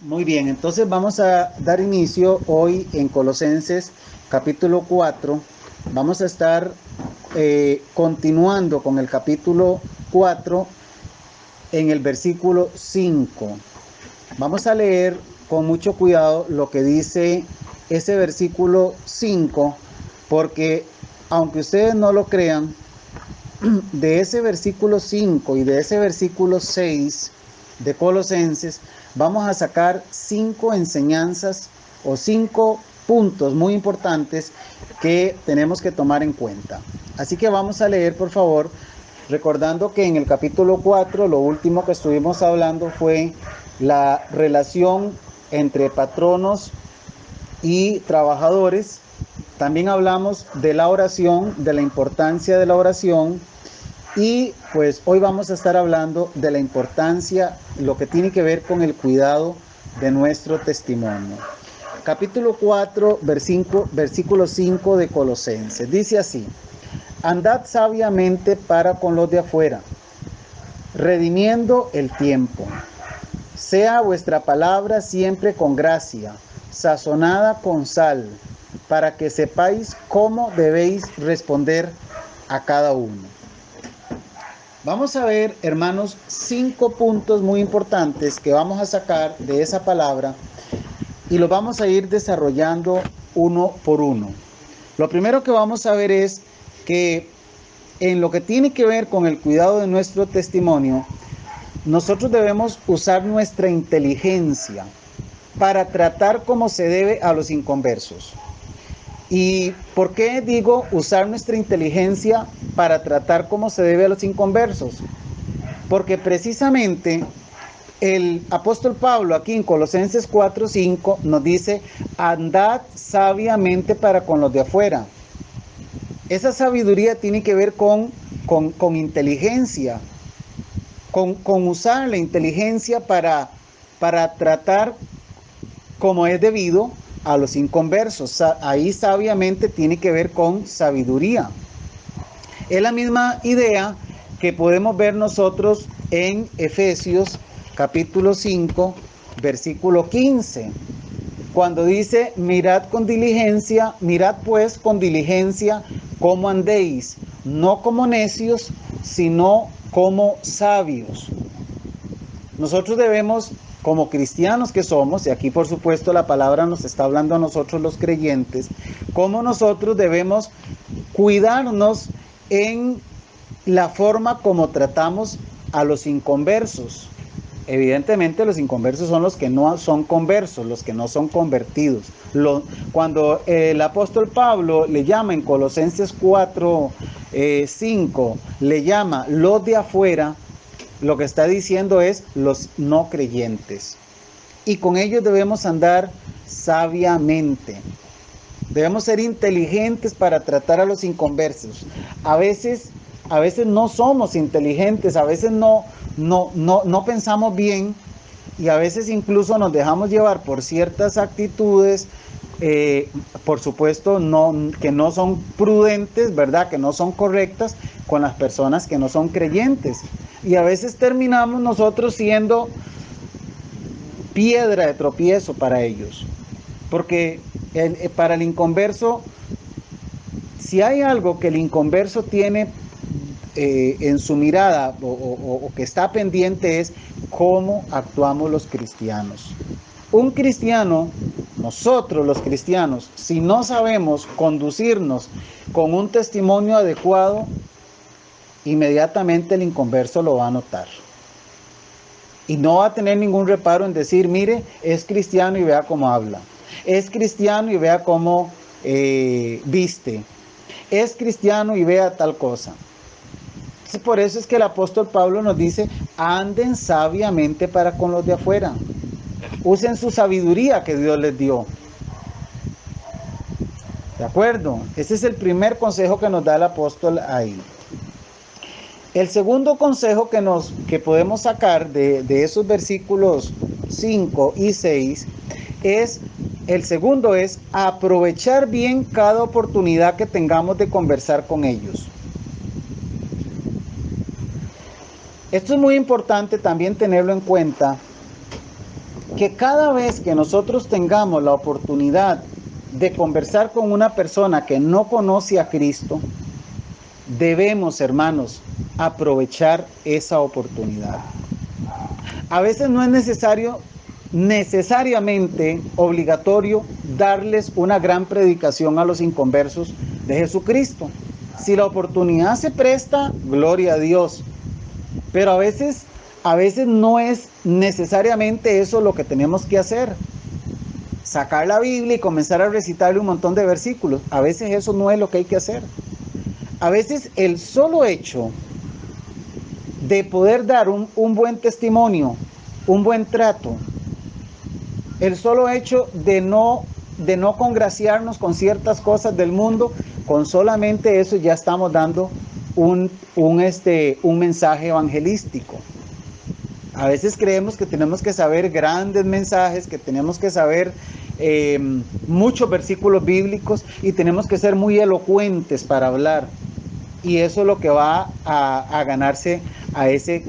Muy bien, entonces vamos a dar inicio hoy en Colosenses capítulo 4. Vamos a estar continuando con el capítulo 4 en el versículo 5. Vamos a leer con mucho cuidado lo que dice ese versículo 5, porque aunque ustedes no lo crean, de ese versículo 5 y de ese versículo 6 de Colosenses, vamos a sacar 5 enseñanzas o 5 puntos muy importantes que tenemos que tomar en cuenta. Así que vamos a leer, por favor, recordando que en el capítulo 4 lo último que estuvimos hablando fue la relación entre patronos y trabajadores. También hablamos de la oración, de la importancia de la oración. Y pues hoy vamos a estar hablando de la importancia, lo que tiene que ver con el cuidado de nuestro testimonio. Capítulo 4, versículo 5 de Colosenses. Dice así: andad sabiamente para con los de afuera, redimiendo el tiempo. Sea vuestra palabra siempre con gracia, sazonada con sal, para que sepáis cómo debéis responder a cada uno. Vamos a ver, hermanos, 5 puntos muy importantes que vamos a sacar de esa palabra y los vamos a ir desarrollando uno por uno. Lo primero que vamos a ver es que en lo que tiene que ver con el cuidado de nuestro testimonio, nosotros debemos usar nuestra inteligencia para tratar como se debe a los inconversos. ¿Y por qué digo usar nuestra inteligencia para tratar como se debe a los inconversos? Porque precisamente el apóstol Pablo aquí en Colosenses 4:5 nos dice: andad sabiamente para con los de afuera. Esa sabiduría tiene que ver con inteligencia, con usar la inteligencia para tratar como es debido a los inconversos. Ahí sabiamente tiene que ver con sabiduría. Es la misma idea que podemos ver nosotros en Efesios capítulo 5, versículo 15, cuando dice: mirad pues con diligencia cómo andéis, no como necios, sino como sabios. Nosotros debemos, como cristianos que somos, y aquí por supuesto la palabra nos está hablando a nosotros los creyentes, cómo nosotros debemos cuidarnos en la forma como tratamos a los inconversos. Evidentemente los inconversos son los que no son conversos, los que no son convertidos. Cuando el apóstol Pablo le llama en Colosenses 4, 5, le llama los de afuera, lo que está diciendo es los no creyentes. Y con ellos debemos andar sabiamente. Debemos ser inteligentes para tratar a los inconversos. A veces no somos inteligentes, a veces no pensamos bien, y a veces incluso nos dejamos llevar por ciertas actitudes, por supuesto que no son prudentes, ¿verdad? Que no son correctas con las personas que no son creyentes. Y a veces terminamos nosotros siendo piedra de tropiezo para ellos. Porque para el inconverso, si hay algo que el inconverso tiene en su mirada o que está pendiente, es cómo actuamos los cristianos. Un cristiano, nosotros los cristianos, si no sabemos conducirnos con un testimonio adecuado, inmediatamente el inconverso lo va a notar. Y no va a tener ningún reparo en decir: mire, es cristiano y vea cómo habla. Es cristiano y vea cómo viste. Es cristiano y vea tal cosa. Entonces, por eso es que el apóstol Pablo nos dice: anden sabiamente para con los de afuera. Usen su sabiduría que Dios les dio. ¿De acuerdo? Ese es el primer consejo que nos da el apóstol ahí. El segundo consejo que podemos sacar de esos versículos 5 y 6 el segundo es aprovechar bien cada oportunidad que tengamos de conversar con ellos. Esto es muy importante también tenerlo en cuenta, que cada vez que nosotros tengamos la oportunidad de conversar con una persona que no conoce a Cristo, debemos, hermanos, aprovechar esa oportunidad. A veces no es necesariamente obligatorio darles una gran predicación a los inconversos de Jesucristo. Si la oportunidad se presta, gloria a Dios. Pero a veces no es necesariamente eso lo que tenemos que hacer. Sacar la Biblia y comenzar a recitarle un montón de versículos. A veces eso no es lo que hay que hacer. A veces el solo hecho de poder dar un buen testimonio, un buen trato, el solo hecho de no congraciarnos con ciertas cosas del mundo, con solamente eso ya estamos dando un mensaje evangelístico. A veces creemos que tenemos que saber grandes mensajes, que tenemos que saber muchos versículos bíblicos y tenemos que ser muy elocuentes para hablar. Y eso es lo que va a ganarse a ese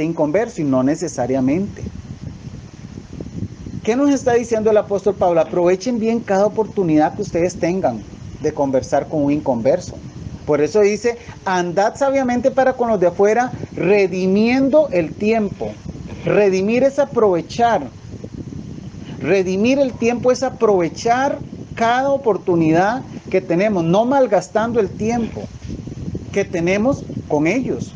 inconverso, y no necesariamente. ¿Qué nos está diciendo el apóstol Pablo? Aprovechen bien cada oportunidad que ustedes tengan de conversar con un inconverso. Por eso dice, andad sabiamente para con los de afuera, redimiendo el tiempo. Redimir es aprovechar. Redimir el tiempo es aprovechar cada oportunidad que tenemos, no malgastando el tiempo que tenemos con ellos.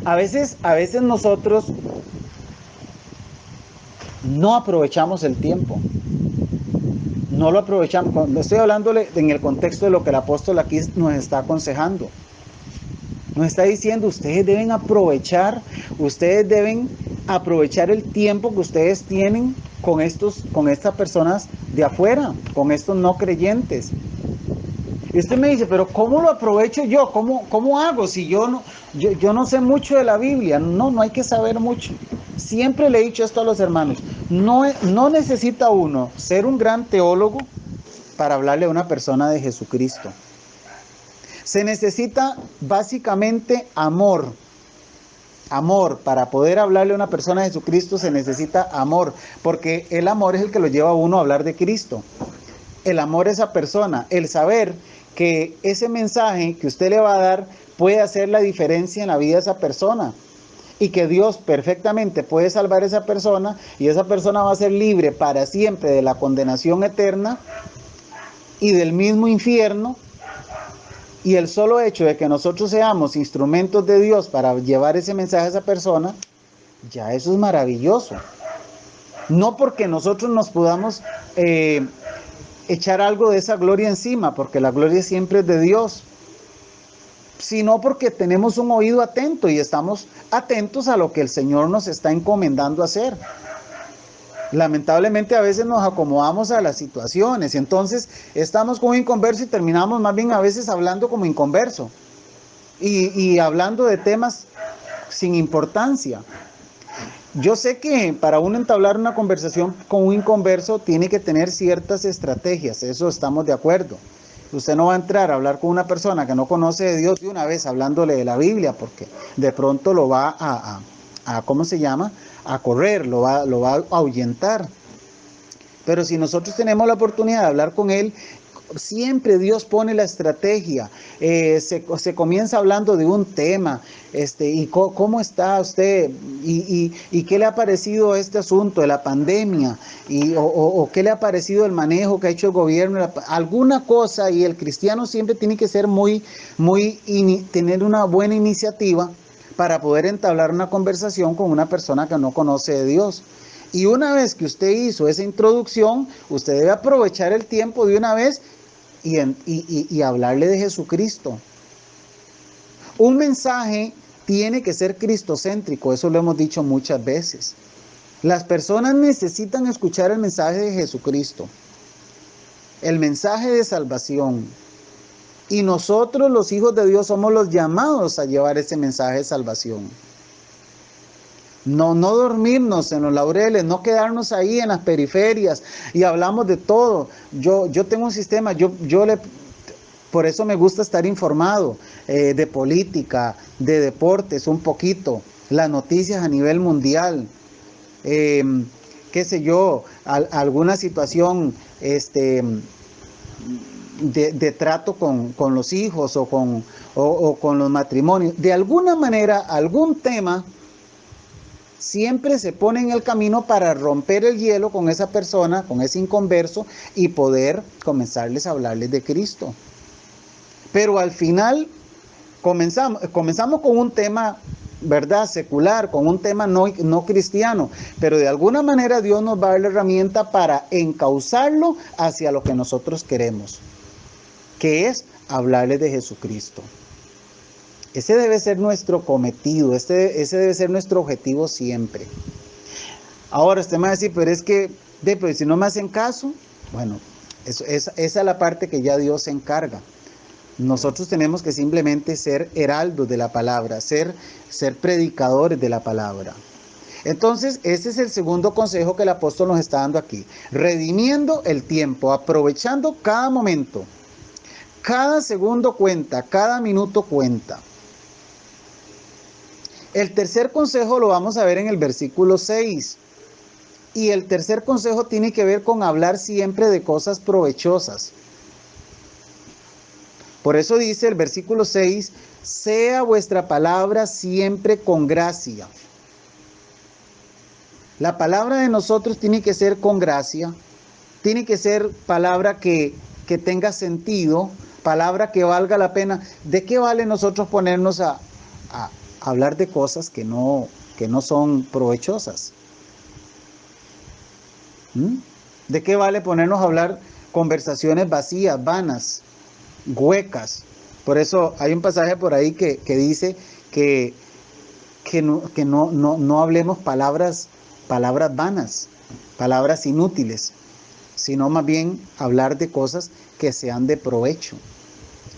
A veces nosotros no aprovechamos el tiempo. No lo aprovechamos. Cuando estoy hablándole en el contexto de lo que el apóstol aquí nos está aconsejando. Nos está diciendo, ustedes deben aprovechar el tiempo que ustedes tienen con estas personas de afuera, con estos no creyentes. Y usted me dice, pero ¿cómo lo aprovecho yo? ¿Cómo hago si yo no sé mucho de la Biblia? No hay que saber mucho. Siempre le he dicho esto a los hermanos. No necesita uno ser un gran teólogo para hablarle a una persona de Jesucristo. Se necesita básicamente amor. Amor. Para poder hablarle a una persona de Jesucristo se necesita amor. Porque el amor es el que lo lleva a uno a hablar de Cristo. El amor a esa persona. El saber que ese mensaje que usted le va a dar puede hacer la diferencia en la vida de esa persona. Y que Dios perfectamente puede salvar a esa persona. Y esa persona va a ser libre para siempre de la condenación eterna y del mismo infierno. Y el solo hecho de que nosotros seamos instrumentos de Dios para llevar ese mensaje a esa persona, ya eso es maravilloso. No porque nosotros nos podamos echar algo de esa gloria encima, porque la gloria siempre es de Dios, sino porque tenemos un oído atento y estamos atentos a lo que el Señor nos está encomendando hacer. Lamentablemente a veces nos acomodamos a las situaciones y entonces estamos con un inconverso y terminamos más bien a veces hablando como inconverso y hablando de temas sin importancia. Yo sé que para uno entablar una conversación con un inconverso tiene que tener ciertas estrategias, eso estamos de acuerdo. Usted no va a entrar a hablar con una persona que no conoce de Dios de una vez hablándole de la Biblia, porque de pronto lo va a correr, lo va a ahuyentar. Pero si nosotros tenemos la oportunidad de hablar con él, siempre Dios pone la estrategia. Se comienza hablando de un tema, y cómo está usted, y qué le ha parecido este asunto de la pandemia, o qué le ha parecido el manejo que ha hecho el gobierno, alguna cosa, y el cristiano siempre tiene que ser tener una buena iniciativa para poder entablar una conversación con una persona que no conoce de Dios. Y una vez que usted hizo esa introducción, usted debe aprovechar el tiempo de una vez y hablarle de Jesucristo. Un mensaje tiene que ser cristocéntrico, eso lo hemos dicho muchas veces. Las personas necesitan escuchar el mensaje de Jesucristo, el mensaje de salvación. Y nosotros, los hijos de Dios, somos los llamados a llevar ese mensaje de salvación. No dormirnos en los laureles, no quedarnos ahí en las periferias y hablamos de todo. Yo tengo un sistema, por eso me gusta estar informado de política, de deportes un poquito, las noticias a nivel mundial. qué sé yo, alguna situación de trato con los hijos o con los matrimonios. De alguna manera, algún tema siempre se pone en el camino para romper el hielo con esa persona, con ese inconverso, y poder comenzarles a hablarles de Cristo. Pero al final comenzamos con un tema, ¿verdad?, secular, con un tema no cristiano, pero de alguna manera Dios nos va a dar la herramienta para encauzarlo hacia lo que nosotros queremos, que es hablarles de Jesucristo. Ese debe ser nuestro cometido, ese debe ser nuestro objetivo siempre. Ahora usted me va a decir, pero es que, pero si no me hacen caso, bueno, esa es la parte que ya Dios se encarga. Nosotros tenemos que simplemente ser heraldos de la palabra, ser predicadores de la palabra. Entonces, ese es el segundo consejo que el apóstol nos está dando aquí. Redimiendo el tiempo, aprovechando cada momento. Cada segundo cuenta, cada minuto cuenta. El tercer consejo lo vamos a ver en el versículo 6. Y el tercer consejo tiene que ver con hablar siempre de cosas provechosas. Por eso dice el versículo 6, sea vuestra palabra siempre con gracia. La palabra de nosotros tiene que ser con gracia, tiene que ser palabra que tenga sentido, palabra que valga la pena. ¿De qué vale nosotros ponernos a hablar de cosas que no son provechosas? ¿De qué vale ponernos a hablar conversaciones vacías, vanas, huecas? Por eso hay un pasaje por ahí que dice que no hablemos palabras vanas, palabras inútiles, sino más bien hablar de cosas que sean de provecho.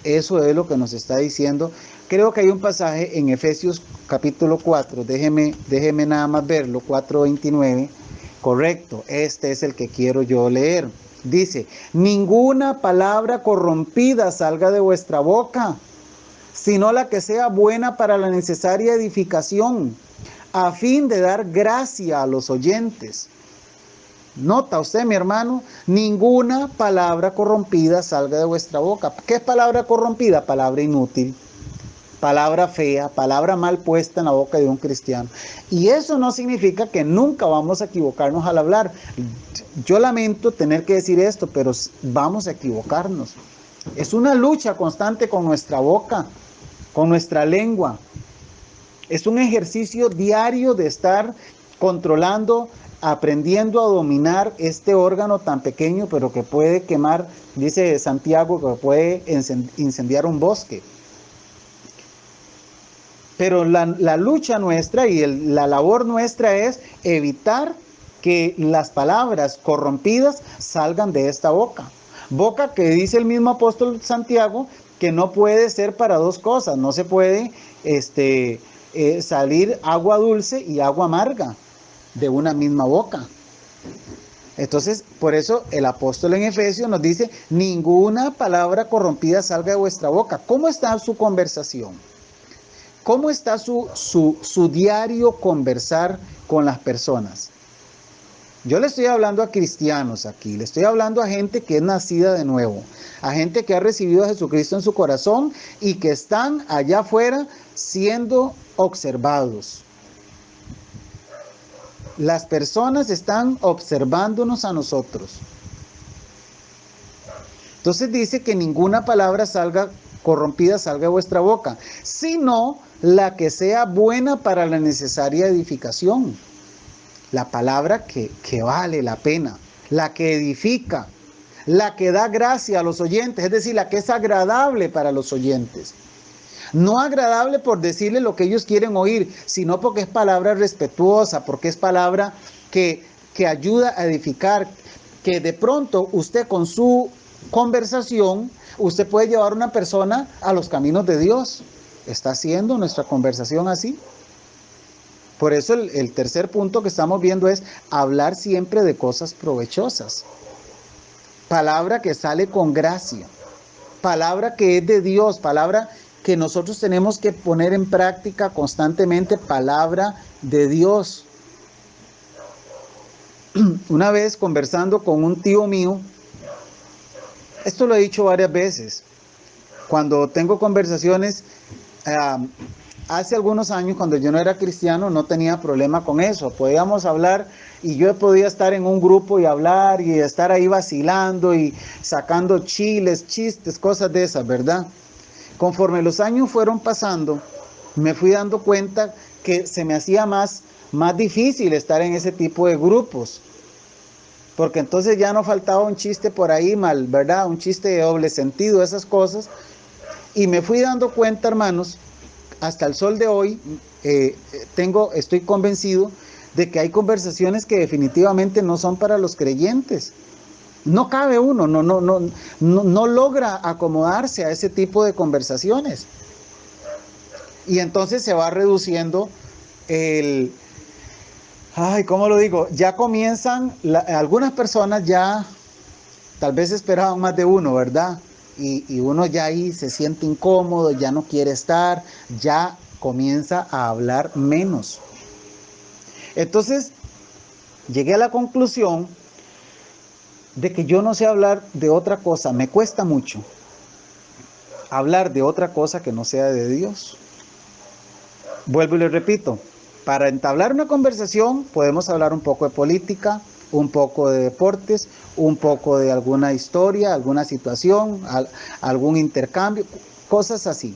Eso es lo que nos está diciendo. Creo que hay un pasaje en Efesios capítulo 4, déjeme nada más verlo, 4:29. Correcto, este es el que quiero yo leer. Dice, ninguna palabra corrompida salga de vuestra boca, sino la que sea buena para la necesaria edificación, a fin de dar gracia a los oyentes. Nota usted, mi hermano, ninguna palabra corrompida salga de vuestra boca. ¿Qué es palabra corrompida? Palabra inútil, palabra fea, palabra mal puesta en la boca de un cristiano. Y eso no significa que nunca vamos a equivocarnos al hablar. Yo lamento tener que decir esto, pero vamos a equivocarnos. Es una lucha constante con nuestra boca, con nuestra lengua. Es un ejercicio diario de estar controlando, aprendiendo a dominar este órgano tan pequeño, pero que puede quemar, dice Santiago, que puede incendiar un bosque. Pero la lucha nuestra y la labor nuestra es evitar que las palabras corrompidas salgan de esta boca. Boca que dice el mismo apóstol Santiago que no puede ser para dos cosas. No se puede salir agua dulce y agua amarga de una misma boca. Entonces, por eso el apóstol en Efesios nos dice, ninguna palabra corrompida salga de vuestra boca. ¿Cómo está su conversación? ¿Cómo está su diario conversar con las personas? Yo le estoy hablando a cristianos aquí, le estoy hablando a gente que es nacida de nuevo, a gente que ha recibido a Jesucristo en su corazón y que están allá afuera siendo observados. Las personas están observándonos a nosotros. Entonces dice que ninguna palabra corrompida salga de vuestra boca, sino la que sea buena para la necesaria edificación. La palabra que vale la pena, la que edifica, la que da gracia a los oyentes, es decir, la que es agradable para los oyentes. No agradable por decirle lo que ellos quieren oír, sino porque es palabra respetuosa, porque es palabra que ayuda a edificar, que de pronto usted con su conversación, usted puede llevar a una persona a los caminos de Dios. ¿Está haciendo nuestra conversación así? Por eso el tercer punto que estamos viendo es hablar siempre de cosas provechosas. Palabra que sale con gracia. Palabra que es de Dios. Palabra que nosotros tenemos que poner en práctica constantemente. Palabra de Dios. una vez conversando con un tío mío, esto lo he dicho varias veces, cuando tengo conversaciones, hace algunos años cuando yo no era cristiano no tenía problema con eso, podíamos hablar y yo podía estar en un grupo y hablar y estar ahí vacilando y sacando chiles, chistes, cosas de esas, ¿verdad? Conforme los años fueron pasando, me fui dando cuenta que se me hacía más difícil estar en ese tipo de grupos, porque entonces ya no faltaba un chiste por ahí mal, ¿verdad? Un chiste de doble sentido, esas cosas. Y me fui dando cuenta, hermanos, hasta el sol de hoy, estoy convencido de que hay conversaciones que definitivamente no son para los creyentes. No cabe uno, no logra acomodarse a ese tipo de conversaciones. Y entonces se va reduciendo ¿cómo lo digo? Ya comienzan, algunas personas ya tal vez esperaban más de uno, ¿verdad? Y uno ya ahí se siente incómodo, ya no quiere estar, ya comienza a hablar menos. Entonces, llegué a la conclusión de que yo no sé hablar de otra cosa, me cuesta mucho hablar de otra cosa que no sea de Dios. Vuelvo y le repito, para entablar una conversación podemos hablar un poco de política, un poco de deportes, un poco de alguna historia, alguna situación, algún intercambio, cosas así.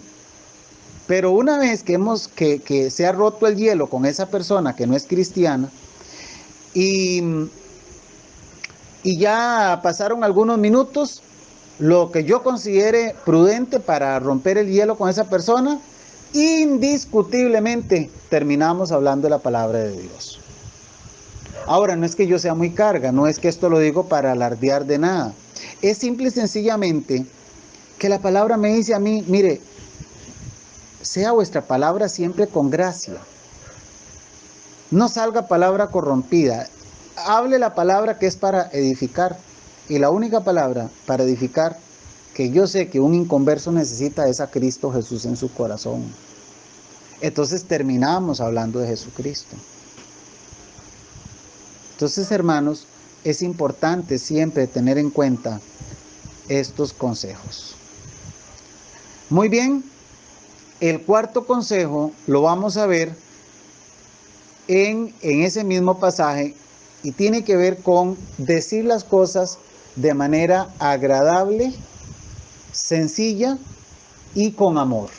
Pero una vez que se ha roto el hielo con esa persona que no es cristiana y ya pasaron algunos minutos, lo que yo considere prudente para romper el hielo con esa persona, indiscutiblemente terminamos hablando de la palabra de Dios. Ahora, no es que yo sea muy carga, no es que esto lo digo para alardear de nada. Es simple y sencillamente que la palabra me dice a mí, mire, sea vuestra palabra siempre con gracia. No salga palabra corrompida. Hable la palabra que es para edificar. Y la única palabra para edificar que yo sé que un inconverso necesita es a Cristo Jesús en su corazón. Entonces terminamos hablando de Jesucristo. Entonces, hermanos, es importante siempre tener en cuenta estos consejos. Muy bien, el cuarto consejo lo vamos a ver en ese mismo pasaje y tiene que ver con decir las cosas de manera agradable, sencilla y con amor.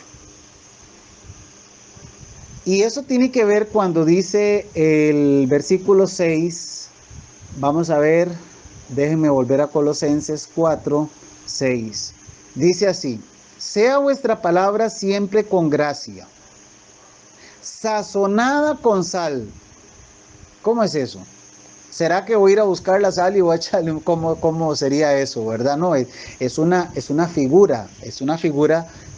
Y eso tiene que ver cuando dice el versículo 6, vamos a ver, déjenme volver a Colosenses 4, 6. Dice así, sea vuestra palabra siempre con gracia, sazonada con sal. ¿Cómo es eso? ¿Será que voy a ir a buscar la sal y voy a echarle cómo sería eso, verdad? No, es una figura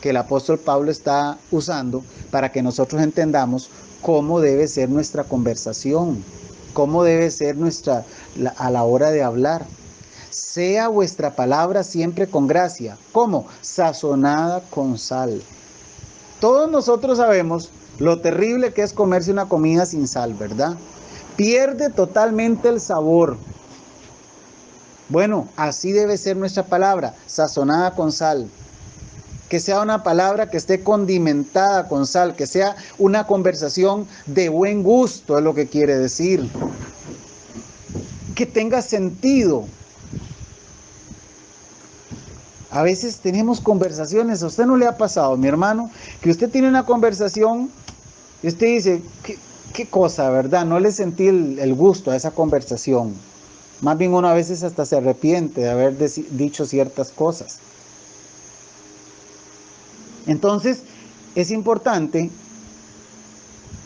que el apóstol Pablo está usando para que nosotros entendamos cómo debe ser nuestra conversación, cómo debe ser a la hora de hablar. Sea vuestra palabra siempre con gracia. ¿Cómo? Sazonada con sal. Todos nosotros sabemos lo terrible que es comerse una comida sin sal, ¿verdad? Pierde totalmente el sabor. Bueno, así debe ser nuestra palabra, sazonada con sal. Que sea una palabra que esté condimentada con sal, que sea una conversación de buen gusto, es lo que quiere decir. Que tenga sentido. A veces tenemos conversaciones, ¿a usted no le ha pasado, mi hermano? Que usted tiene una conversación y usted dice, ¿qué cosa, verdad? No le sentí el gusto a esa conversación. Más bien uno a veces hasta se arrepiente de haber dicho ciertas cosas. Entonces, es importante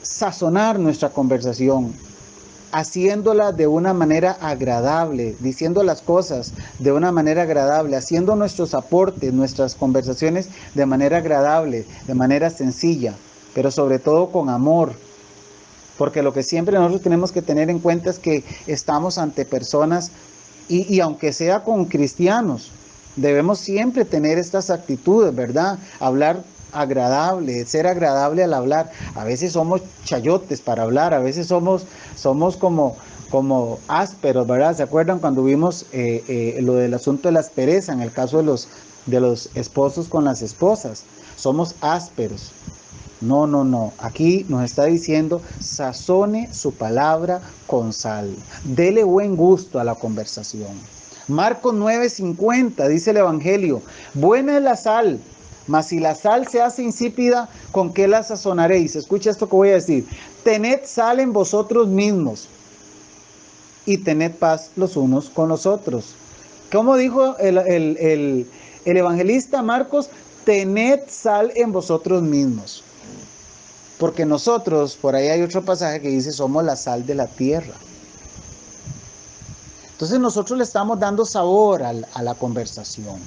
sazonar nuestra conversación, haciéndola de una manera agradable, diciendo las cosas de una manera agradable, haciendo nuestros aportes, nuestras conversaciones de manera agradable, de manera sencilla, pero sobre todo con amor. Porque lo que siempre nosotros tenemos que tener en cuenta es que estamos ante personas y aunque sea con cristianos, debemos siempre tener estas actitudes, ¿verdad? Hablar agradable, ser agradable al hablar. A veces somos chayotes para hablar, a veces somos como ásperos, ¿verdad? ¿Se acuerdan cuando vimos lo del asunto de la aspereza en el caso de los esposos con las esposas? Somos ásperos. No, no, no. Aquí nos está diciendo, sazone su palabra con sal. Dele buen gusto a la conversación. Marcos 9:50 dice el Evangelio, buena es la sal, mas si la sal se hace insípida, ¿con qué la sazonaréis? Escucha esto que voy a decir. Tened sal en vosotros mismos y tened paz los unos con los otros. ¿Cómo dijo el evangelista Marcos? Tened sal en vosotros mismos. Porque nosotros, por ahí hay otro pasaje que dice, somos la sal de la tierra. Entonces nosotros le estamos dando sabor a la conversación.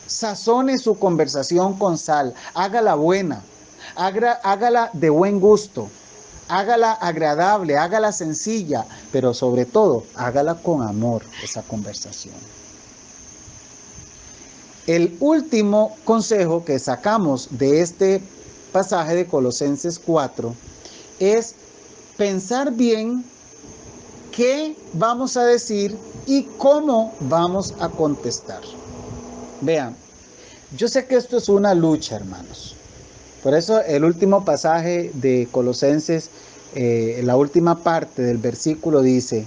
Sazone su conversación con sal, hágala buena, hágala de buen gusto, hágala agradable, hágala sencilla, pero sobre todo, hágala con amor esa conversación. El último consejo que sacamos de este pasaje de Colosenses 4 es pensar bien qué vamos a decir y cómo vamos a contestar. Vean, yo sé que esto es una lucha, hermanos. Por eso el último pasaje de Colosenses, la última parte del versículo dice,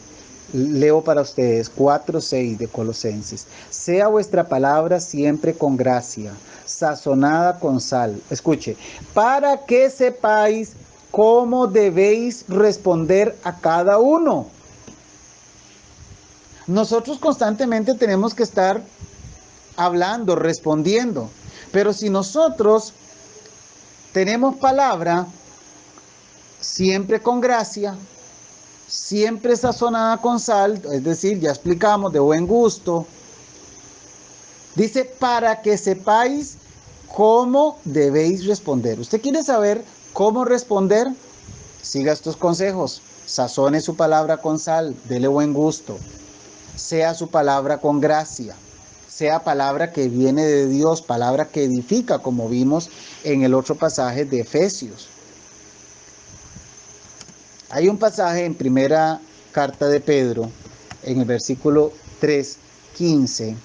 leo para ustedes 4:6 de Colosenses, sea vuestra palabra siempre con gracia, sazonada con sal. Escuche, para que sepáis cómo debéis responder a cada uno. Nosotros constantemente tenemos que estar hablando, respondiendo. Pero si nosotros tenemos palabra siempre con gracia, siempre sazonada con sal, es decir, ya explicamos, de buen gusto, dice, para que sepáis cómo debéis responder. ¿Usted quiere saber cómo responder? Siga estos consejos. Sazone su palabra con sal, dele buen gusto. Sea su palabra con gracia, sea palabra que viene de Dios, palabra que edifica, como vimos en el otro pasaje de Efesios. Hay un pasaje en primera carta de Pedro, en el versículo 3:15,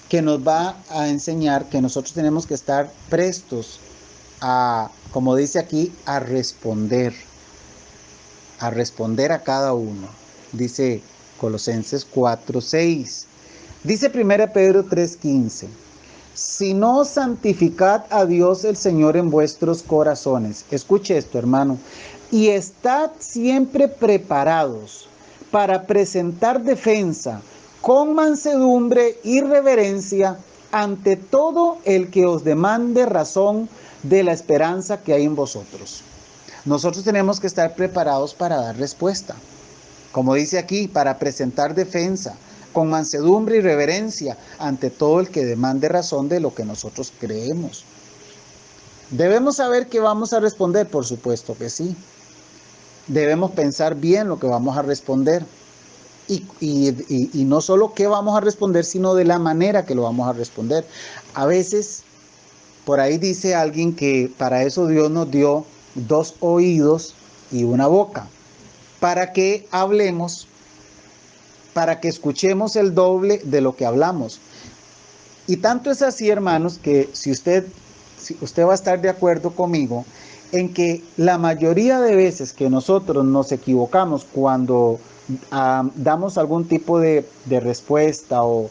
que nos va a enseñar que nosotros tenemos que estar prestos a, como dice aquí, a responder a cada uno. Dice Colosenses 4:6. Dice 1 Pedro 3:15. Si no, santificad a Dios el Señor en vuestros corazones. Escuche esto, hermano. Y estad siempre preparados para presentar defensa con mansedumbre y reverencia ante todo el que os demande razón de la esperanza que hay en vosotros. Nosotros tenemos que estar preparados para dar respuesta. Como dice aquí, para presentar defensa con mansedumbre y reverencia ante todo el que demande razón de lo que nosotros creemos. ¿Debemos saber qué vamos a responder? Por supuesto que sí. Debemos pensar bien lo que vamos a responder. Y no solo qué vamos a responder, sino de la manera que lo vamos a responder. A veces, por ahí dice alguien que para eso Dios nos dio 2 oídos y una boca. Para que hablemos, para que escuchemos el doble de lo que hablamos. Y tanto es así, hermanos, que si usted va a estar de acuerdo conmigo en que la mayoría de veces que nosotros nos equivocamos cuando damos algún tipo de respuesta o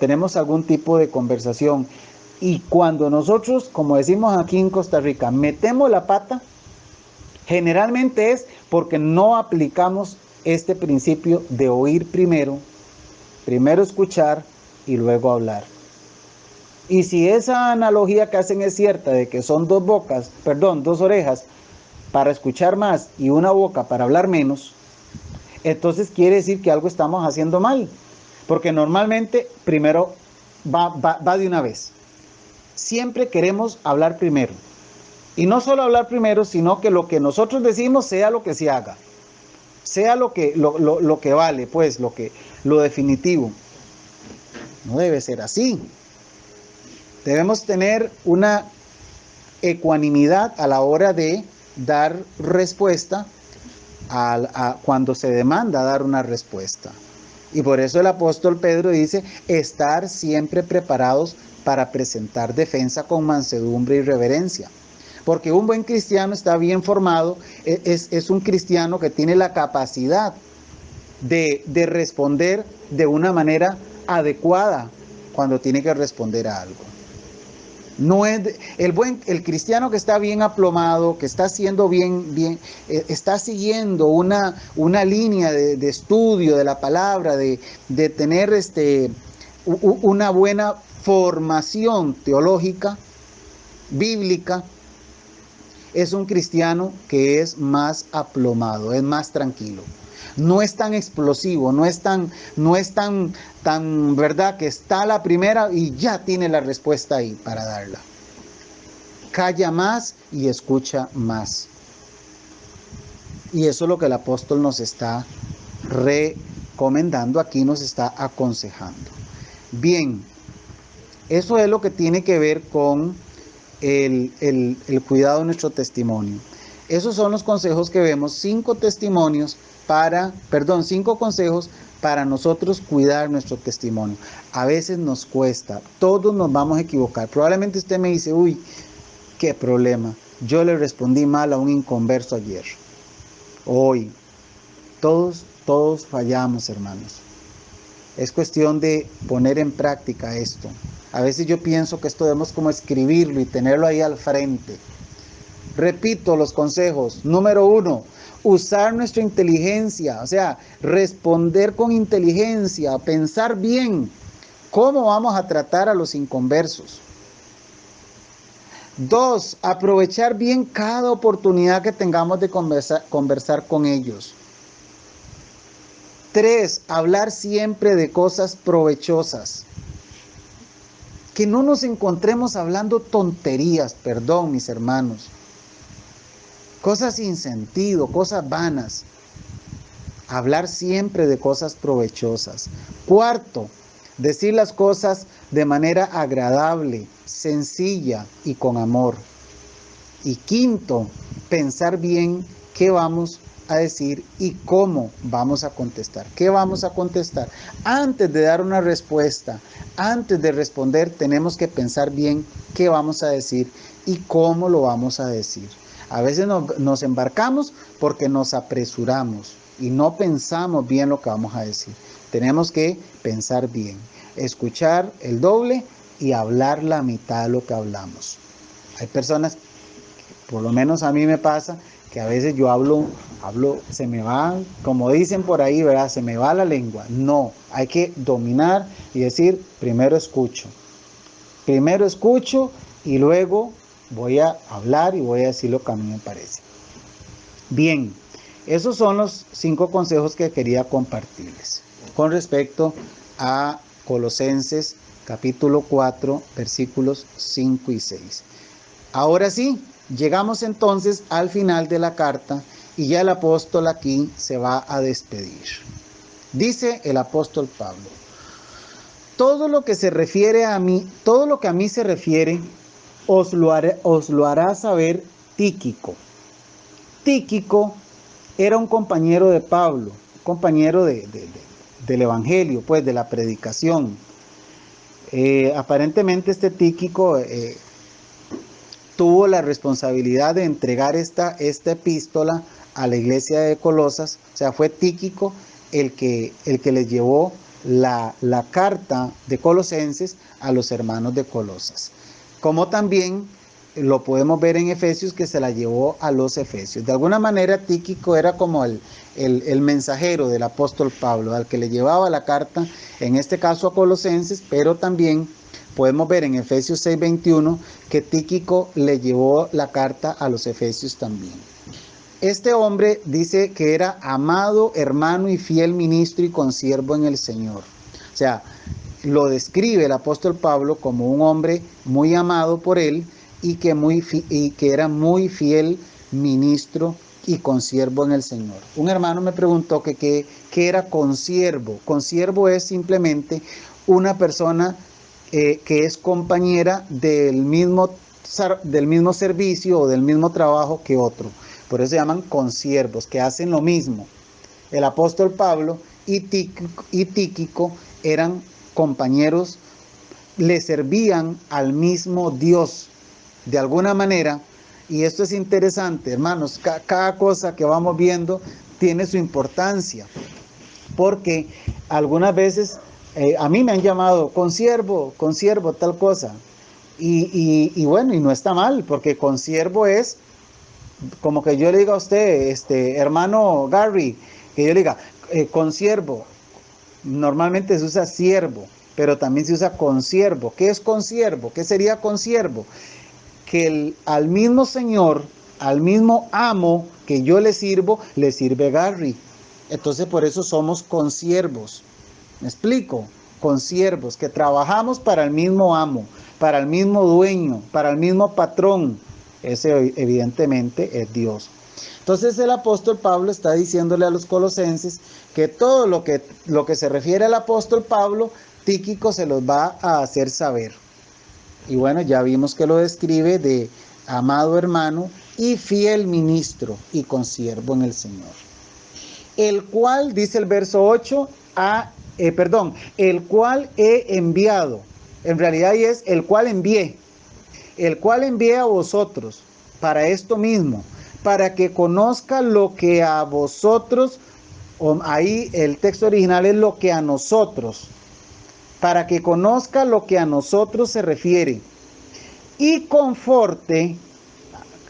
tenemos algún tipo de conversación, y cuando nosotros, como decimos aquí en Costa Rica, metemos la pata, generalmente es porque no aplicamos este principio de oír primero escuchar y luego hablar. Y si esa analogía que hacen es cierta, de que son 2 orejas para escuchar más y una boca para hablar menos, entonces quiere decir que algo estamos haciendo mal. Porque normalmente primero va de una vez. Siempre queremos hablar primero. Y no solo hablar primero, sino que lo que nosotros decimos sea lo que se haga. Sea lo que vale, pues, lo definitivo. No debe ser así. Debemos tener una ecuanimidad a la hora de dar respuesta cuando se demanda dar una respuesta. Y por eso el apóstol Pedro dice, estar siempre preparados para presentar defensa con mansedumbre y reverencia. Porque un buen cristiano está bien formado, es un cristiano que tiene la capacidad de responder de una manera adecuada cuando tiene que responder a algo. No es el cristiano que está bien aplomado, que está haciendo está siguiendo una línea de estudio de la palabra, de tener una buena formación teológica, bíblica, es un cristiano que es más aplomado, es más tranquilo. No es tan explosivo, no es tan, verdad, que está la primera y ya tiene la respuesta ahí para darla. Calla más y escucha más. Y eso es lo que el apóstol nos está recomendando, aquí nos está aconsejando. Bien, eso es lo que tiene que ver con el cuidado de nuestro testimonio. Esos son los consejos que vemos, 5 consejos para nosotros cuidar nuestro testimonio. A veces nos cuesta, todos nos vamos a equivocar. Probablemente usted me dice, uy, qué problema, yo le respondí mal a un inconverso ayer. Hoy, todos fallamos, hermanos. Es cuestión de poner en práctica esto. A veces yo pienso que esto debemos como escribirlo y tenerlo ahí al frente. Repito los consejos. Número 1, usar nuestra inteligencia, o sea, responder con inteligencia, pensar bien cómo vamos a tratar a los inconversos. 2, aprovechar bien cada oportunidad que tengamos de conversar con ellos. 3, hablar siempre de cosas provechosas. Que no nos encontremos hablando tonterías, perdón, mis hermanos. Cosas sin sentido, cosas vanas. Hablar siempre de cosas provechosas. 4, decir las cosas de manera agradable, sencilla y con amor. Y 5, pensar bien qué vamos a decir y cómo vamos a contestar. ¿Qué vamos a contestar? Antes de dar una respuesta, antes de responder, tenemos que pensar bien qué vamos a decir y cómo lo vamos a decir. A veces nos embarcamos porque nos apresuramos y no pensamos bien lo que vamos a decir. Tenemos que pensar bien, escuchar el doble y hablar la mitad de lo que hablamos. Hay personas, por lo menos a mí me pasa, que a veces yo hablo, se me va, como dicen por ahí, ¿verdad? Se me va la lengua. No, hay que dominar y decir, primero escucho y luego voy a hablar y voy a decir lo que a mí me parece. Bien, esos son los 5 consejos que quería compartirles con respecto a Colosenses capítulo 4, versículos 5 y 6. Ahora sí, llegamos entonces al final de la carta y ya el apóstol aquí se va a despedir. Dice el apóstol Pablo: todo lo que a mí se refiere, os lo hará saber Tíquico. Tíquico era un compañero de Pablo, compañero del evangelio, pues de la predicación. Aparentemente este Tíquico tuvo la responsabilidad de entregar esta epístola a la iglesia de Colosas. O sea, fue Tíquico el que les llevó la carta de Colosenses a los hermanos de Colosas. Como también lo podemos ver en Efesios, que se la llevó a los efesios. De alguna manera Tíquico era como el mensajero del apóstol Pablo, al que le llevaba la carta, en este caso a Colosenses, pero también podemos ver en Efesios 6:21 que Tíquico le llevó la carta a los efesios también. Este hombre dice que era amado hermano y fiel ministro y consiervo en el Señor. O sea, lo describe el apóstol Pablo como un hombre muy amado por él y que era muy fiel ministro y consiervo en el Señor. Un hermano me preguntó que qué era consiervo. Consiervo es simplemente una persona que es compañera del mismo servicio o del mismo trabajo que otro. Por eso se llaman consiervos, que hacen lo mismo. El apóstol Pablo y Tíquico eran compañeros, le servían al mismo Dios de alguna manera. Y esto es interesante, hermanos. Cada cosa que vamos viendo tiene su importancia, porque algunas veces a mí me han llamado consiervo, tal cosa. Y bueno, y no está mal, porque consiervo es como que yo le diga a usted, hermano Gary, que yo le diga, consiervo. Normalmente se usa siervo, pero también se usa consiervo. ¿Qué es consiervo? ¿Qué sería consiervo? Que al mismo Señor, al mismo amo que yo le sirve Gary. Entonces por eso somos consiervos. ¿Me explico? Consiervos, que trabajamos para el mismo amo, para el mismo dueño, para el mismo patrón. Ese evidentemente es Dios. Entonces el apóstol Pablo está diciéndole a los colosenses que todo lo que se refiere al apóstol Pablo, Tíquico se los va a hacer saber. Y bueno, ya vimos que lo describe de amado hermano y fiel ministro y consiervo en el Señor. El cual, dice el verso 8, el cual he enviado. En realidad es el cual envié. El cual envié a vosotros para esto mismo, para que conozca lo que a vosotros, ahí el texto original es lo que a nosotros, para que conozca lo que a nosotros se refiere y conforte,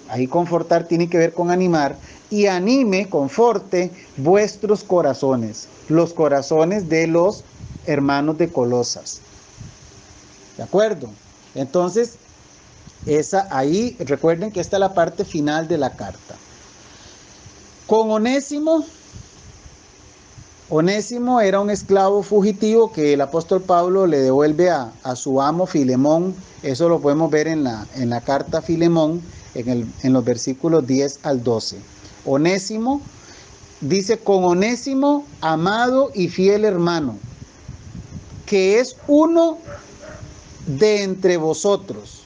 ahí confortar tiene que ver con animar, y anime, conforte vuestros corazones, los corazones de los hermanos de Colosas. ¿De acuerdo? Entonces, ahí recuerden que esta es la parte final de la carta. Con Onésimo era un esclavo fugitivo que el apóstol Pablo le devuelve a su amo Filemón. Eso lo podemos ver en la carta a Filemón, en los versículos 10 al 12. Onésimo, dice, con Onésimo, amado y fiel hermano, que es uno de entre vosotros,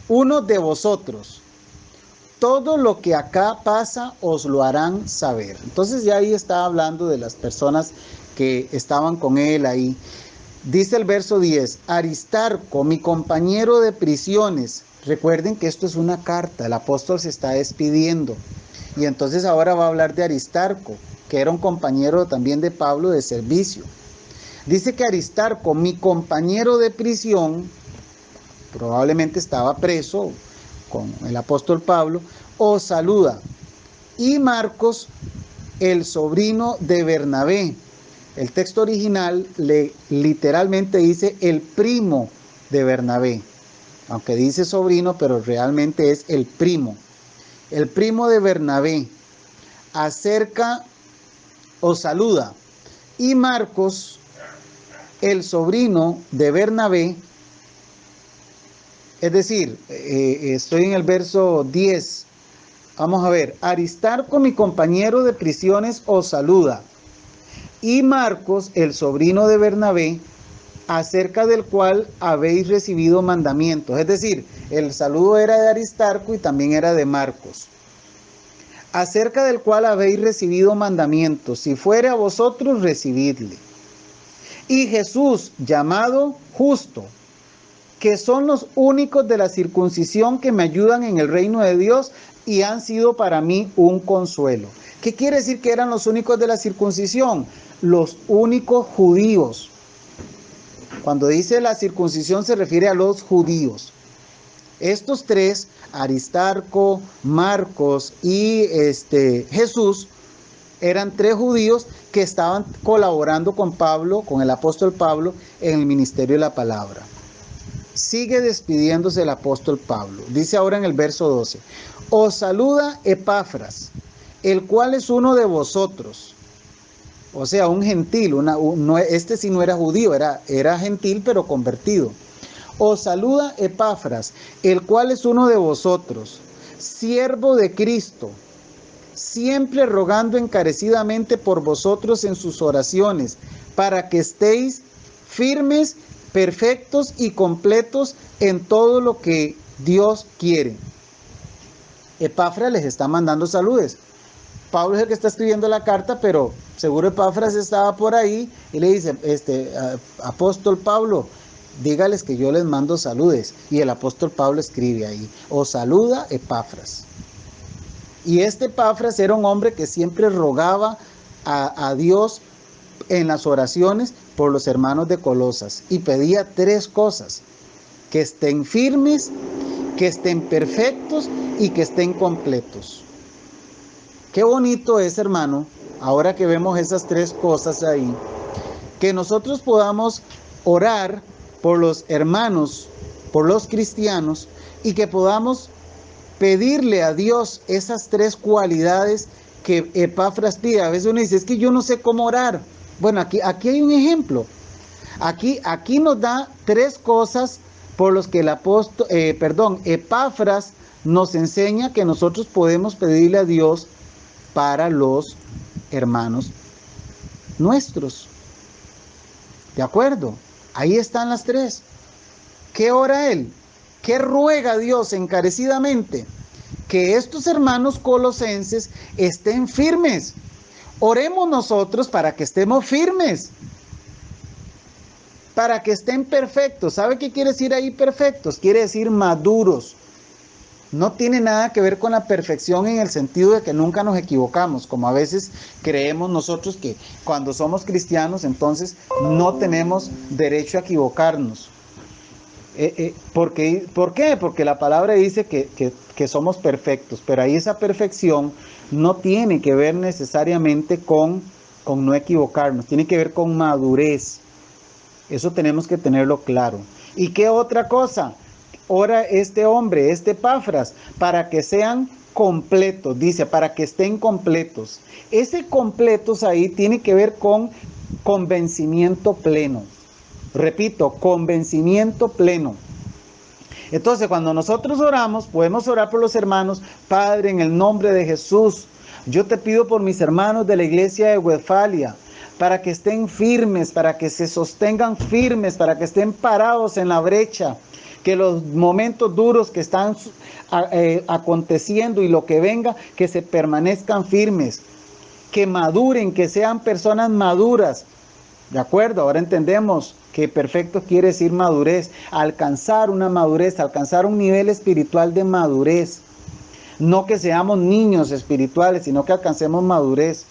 uno de vosotros. Todo lo que acá pasa os lo harán saber. Entonces ya ahí está hablando de las personas que estaban con él ahí. Dice el verso 10, Aristarco, mi compañero de prisiones. Recuerden que esto es una carta, el apóstol se está despidiendo. Y entonces ahora va a hablar de Aristarco, que era un compañero también de Pablo de servicio. Dice que Aristarco, mi compañero de prisión, probablemente estaba preso con el apóstol Pablo, os saluda. Y Marcos, el sobrino de Bernabé. El texto original literalmente dice el primo de Bernabé. Aunque dice sobrino, pero realmente es el primo. El primo de Bernabé os saluda. Y Marcos, el sobrino de Bernabé, es decir, estoy en el verso 10. Vamos a ver. Aristarco, mi compañero de prisiones, os saluda. Y Marcos, el sobrino de Bernabé, acerca del cual habéis recibido mandamientos. Es decir, el saludo era de Aristarco y también era de Marcos. Acerca del cual habéis recibido mandamientos. Si fuere a vosotros, recibidle. Y Jesús, llamado Justo, que son los únicos de la circuncisión que me ayudan en el reino de Dios y han sido para mí un consuelo. ¿Qué quiere decir que eran los únicos de la circuncisión? Los únicos judíos. Cuando dice la circuncisión se refiere a los judíos. Estos tres, Aristarco, Marcos y Jesús, eran tres judíos que estaban colaborando con Pablo, con el apóstol Pablo, en el ministerio de la palabra. Sigue despidiéndose el apóstol Pablo. Dice ahora en el verso 12, os saluda Epafras, el cual es uno de vosotros. O sea, un gentil, este sí no era judío, era gentil pero convertido. Os saluda Epafras, el cual es uno de vosotros, siervo de Cristo, siempre rogando encarecidamente por vosotros en sus oraciones, para que estéis firmes, perfectos y completos en todo lo que Dios quiere. Epafras les está mandando saludos. Pablo es el que está escribiendo la carta, pero seguro Epafras estaba por ahí y le dice, apóstol Pablo, dígales que yo les mando saludes. Y el apóstol Pablo escribe ahí, os saluda Epafras. Y este Epafras era un hombre que siempre rogaba a Dios en las oraciones por los hermanos de Colosas y pedía 3 cosas: que estén firmes, que estén perfectos y que estén completos. Qué bonito es, hermano, ahora que vemos esas 3 cosas ahí, que nosotros podamos orar por los hermanos, por los cristianos, y que podamos pedirle a Dios esas 3 cualidades que Epafras pide. A veces uno dice, es que yo no sé cómo orar. Bueno, aquí hay un ejemplo. Aquí nos da 3 cosas por los que Epafras nos enseña que nosotros podemos pedirle a Dios para los hermanos nuestros. ¿De acuerdo? Ahí están las 3. ¿Qué ora él? ¿Qué ruega Dios encarecidamente? Que estos hermanos colosenses estén firmes. Oremos nosotros para que estemos firmes, para que estén perfectos. ¿Sabe qué quiere decir ahí perfectos? Quiere decir maduros. No tiene nada que ver con la perfección en el sentido de que nunca nos equivocamos, como a veces creemos nosotros que cuando somos cristianos entonces no tenemos derecho a equivocarnos. ¿Por qué? Porque la palabra dice que somos perfectos, pero ahí esa perfección no tiene que ver necesariamente con no equivocarnos, tiene que ver con madurez. Eso tenemos que tenerlo claro. ¿Y qué otra cosa? Ora este hombre, este Epafras, para que sean completos, dice, para que estén completos. Ese completos ahí tiene que ver con convencimiento pleno. Repito, convencimiento pleno. Entonces, cuando nosotros oramos, podemos orar por los hermanos. Padre, en el nombre de Jesús, yo te pido por mis hermanos de la iglesia de Westfalia, para que estén firmes, para que se sostengan firmes, para que estén parados en la brecha, que los momentos duros que están aconteciendo y lo que venga, que se permanezcan firmes, que maduren, que sean personas maduras. ¿De acuerdo? Ahora entendemos que perfecto quiere decir madurez, alcanzar una madurez, alcanzar un nivel espiritual de madurez. No que seamos niños espirituales, sino que alcancemos madurez.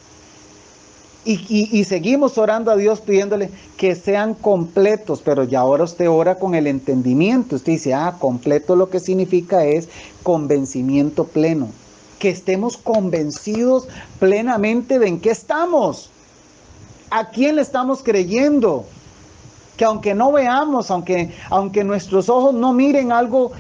Y seguimos orando a Dios pidiéndole que sean completos, pero ya ahora usted ora con el entendimiento. Usted dice, completo lo que significa es convencimiento pleno. Que estemos convencidos plenamente de en qué estamos. ¿A quién le estamos creyendo? Que aunque no veamos, aunque nuestros ojos no miren algo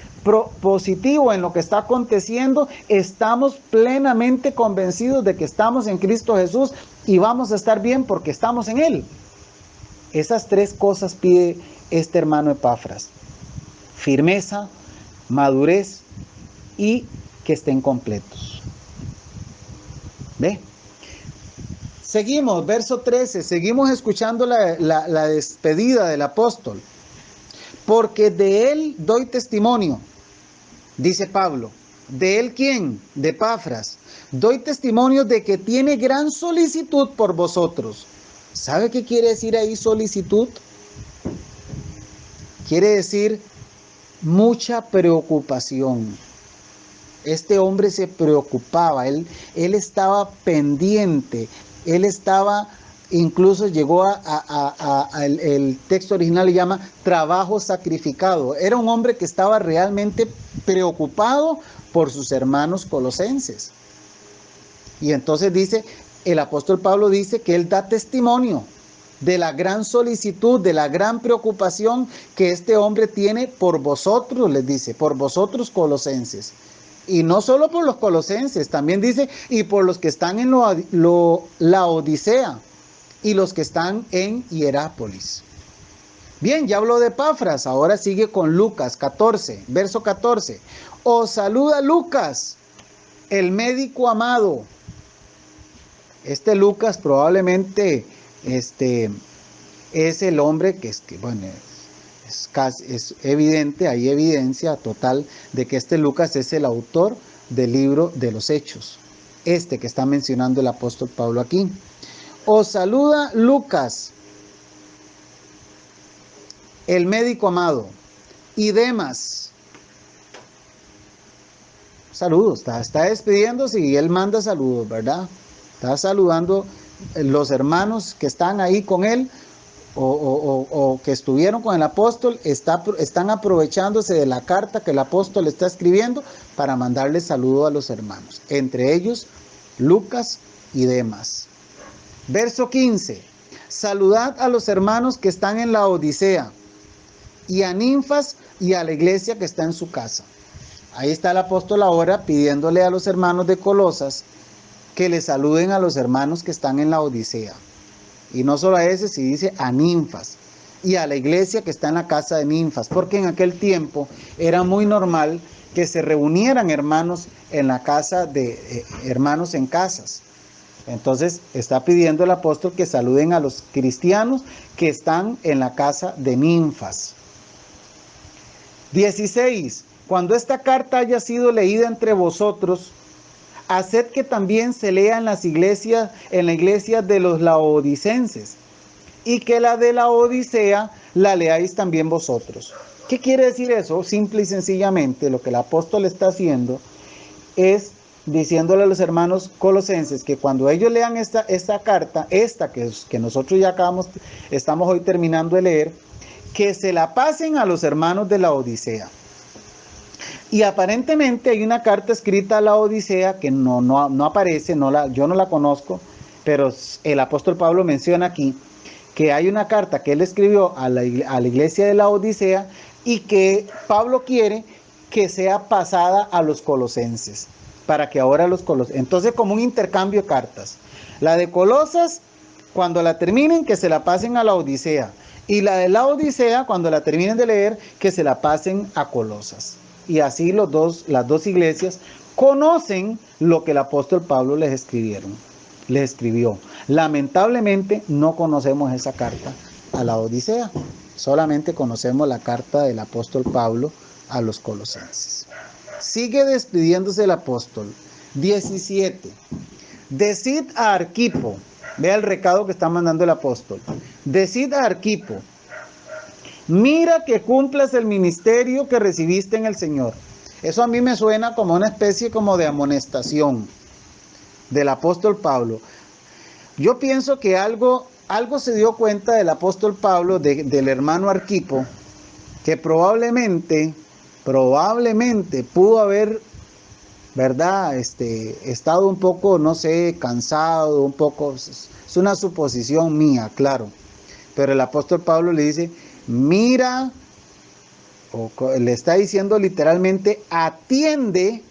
positivo en lo que está aconteciendo, estamos plenamente convencidos de que estamos en Cristo Jesús y vamos a estar bien porque estamos en Él. Esas 3 cosas pide este hermano Epafras: firmeza, madurez y que estén completos. ¿Ve? Seguimos, verso 13, seguimos escuchando la despedida del apóstol. Porque de él doy testimonio, dice Pablo. ¿De él quién? De Epafras. Doy testimonio de que tiene gran solicitud por vosotros. ¿Sabe qué quiere decir ahí solicitud? Quiere decir mucha preocupación. Este hombre se preocupaba, él estaba pendiente. Él estaba, incluso llegó el texto original le llama trabajo sacrificado. Era un hombre que estaba realmente preocupado por sus hermanos colosenses. Y entonces dice, el apóstol Pablo dice que él da testimonio de la gran solicitud, de la gran preocupación que este hombre tiene por vosotros, les dice, por vosotros colosenses. Y no solo por los colosenses, también dice, y por los que están en la Odisea y los que están en Hierápolis. Bien, ya habló de Epafras, ahora sigue con Lucas 14, verso 14. Os saluda Lucas, el médico amado. Este Lucas probablemente es el hombre es evidente, hay evidencia total de que este Lucas es el autor del libro de los Hechos, este que está mencionando el apóstol Pablo aquí. Os saluda Lucas, el médico amado, y Demas. Saludos, está despidiéndose y él manda saludos, ¿verdad? Está saludando los hermanos que están ahí con él o que estuvieron con el apóstol, están aprovechándose de la carta que el apóstol está escribiendo para mandarle saludo a los hermanos, entre ellos Lucas y Demas. Verso 15. Saludad a los hermanos que están en la Odisea y a Ninfas y a la iglesia que está en su casa. Ahí está el apóstol ahora pidiéndole a los hermanos de Colosas que le saluden a los hermanos que están en la Odisea. Y no solo a ese, si dice a Ninfas y a la iglesia que está en la casa de Ninfas, porque en aquel tiempo era muy normal que se reunieran hermanos en la casa de hermanos en casas. Entonces está pidiendo el apóstol que saluden a los cristianos que están en la casa de Ninfas. 16. Cuando esta carta haya sido leída entre vosotros, haced que también se lea en las iglesias, en la iglesia de los laodicenses, y que la de la Odisea la leáis también vosotros. ¿Qué quiere decir eso? Simple y sencillamente, lo que el apóstol está haciendo es diciéndole a los hermanos colosenses que cuando ellos lean esta carta, que nosotros ya estamos hoy terminando de leer, que se la pasen a los hermanos de la Odisea. Y aparentemente hay una carta escrita a la Odisea que no aparece, yo no la conozco, pero el apóstol Pablo menciona aquí que hay una carta que él escribió a la iglesia de la Odisea y que Pablo quiere que sea pasada a los colosenses, para que ahora entonces como un intercambio de cartas. La de Colosas, cuando la terminen, que se la pasen a la Odisea, y la de la Odisea, cuando la terminen de leer, que se la pasen a Colosas. Y así las dos iglesias conocen lo que el apóstol Pablo les escribió. Lamentablemente no conocemos esa carta a la Odisea, solamente conocemos la carta del apóstol Pablo a los colosenses. Sigue despidiéndose el apóstol. 17. Decid a Arquipo, vea el recado que está mandando el apóstol. Decid a Arquipo, mira que cumplas el ministerio que recibiste en el Señor. Eso a mí me suena como una especie como de amonestación del apóstol Pablo. Yo pienso que algo se dio cuenta del apóstol Pablo, del hermano Arquipo, que probablemente pudo haber, ¿verdad? Estado un poco, no sé, cansado, un poco, es una suposición mía, claro. Pero el apóstol Pablo le dice, mira, le está diciendo literalmente, atiende,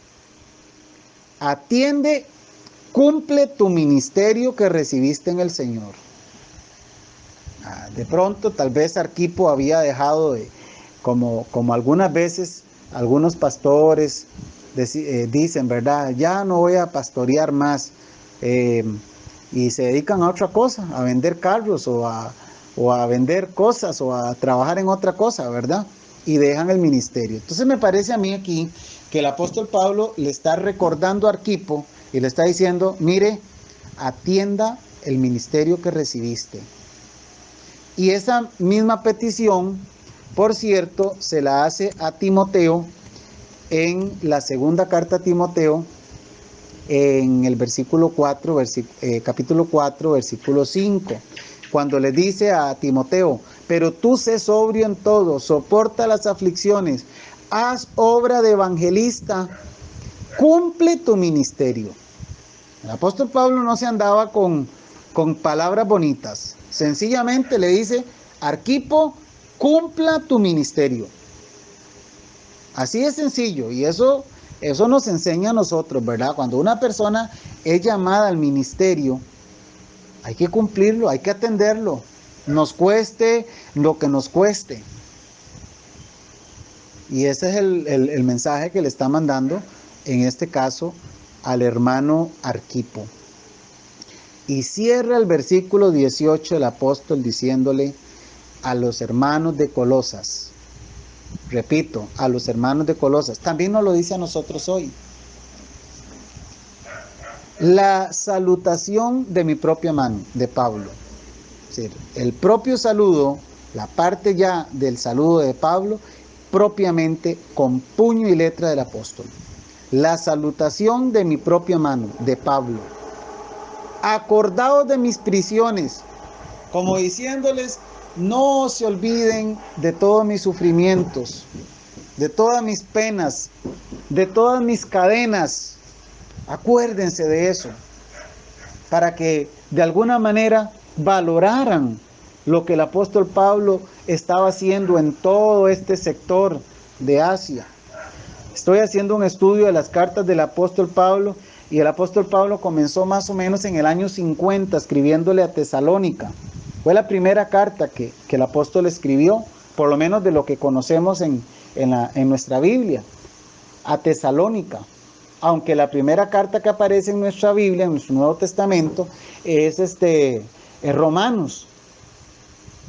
cumple tu ministerio que recibiste en el Señor. De pronto, tal vez Arquipo había dejado como algunas veces algunos pastores dicen, ¿verdad? Ya no voy a pastorear más, y se dedican a otra cosa, a vender carros o a vender cosas o a trabajar en otra cosa, ¿verdad? Y dejan el ministerio. Entonces me parece a mí aquí que el apóstol Pablo le está recordando a Arquipo y le está diciendo, mire, atienda el ministerio que recibiste. Y esa misma petición, por cierto, se la hace a Timoteo en la segunda carta a Timoteo, en el capítulo 4, versículo 5, cuando le dice a Timoteo, pero tú sé sobrio en todo, soporta las aflicciones, haz obra de evangelista, cumple tu ministerio. El apóstol Pablo no se andaba con palabras bonitas, sencillamente le dice, Arquipo, cumpla tu ministerio. Así de sencillo, y eso nos enseña a nosotros, ¿verdad? Cuando una persona es llamada al ministerio, hay que cumplirlo, hay que atenderlo, nos cueste lo que nos cueste. Y ese es el mensaje que le está mandando, en este caso, al hermano Arquipo. Y cierra el versículo 18 el apóstol diciéndole a los hermanos de Colosas, repito, a los hermanos de Colosas, también nos lo dice a nosotros hoy. La salutación de mi propia mano, de Pablo. Es decir, el propio saludo, la parte ya del saludo de Pablo, propiamente con puño y letra del apóstol. La salutación de mi propia mano, de Pablo. Acordaos de mis prisiones, como diciéndoles, no se olviden de todos mis sufrimientos, de todas mis penas, de todas mis cadenas. Acuérdense de eso, para que de alguna manera valoraran lo que el apóstol Pablo estaba haciendo en todo este sector de Asia. Estoy haciendo un estudio de las cartas del apóstol Pablo, y el apóstol Pablo comenzó más o menos en el año 50 escribiéndole a Tesalónica. Fue la primera carta que el apóstol escribió, por lo menos de lo que conocemos en nuestra Biblia, a Tesalónica. Aunque la primera carta que aparece en nuestra Biblia, en nuestro Nuevo Testamento, es Romanos.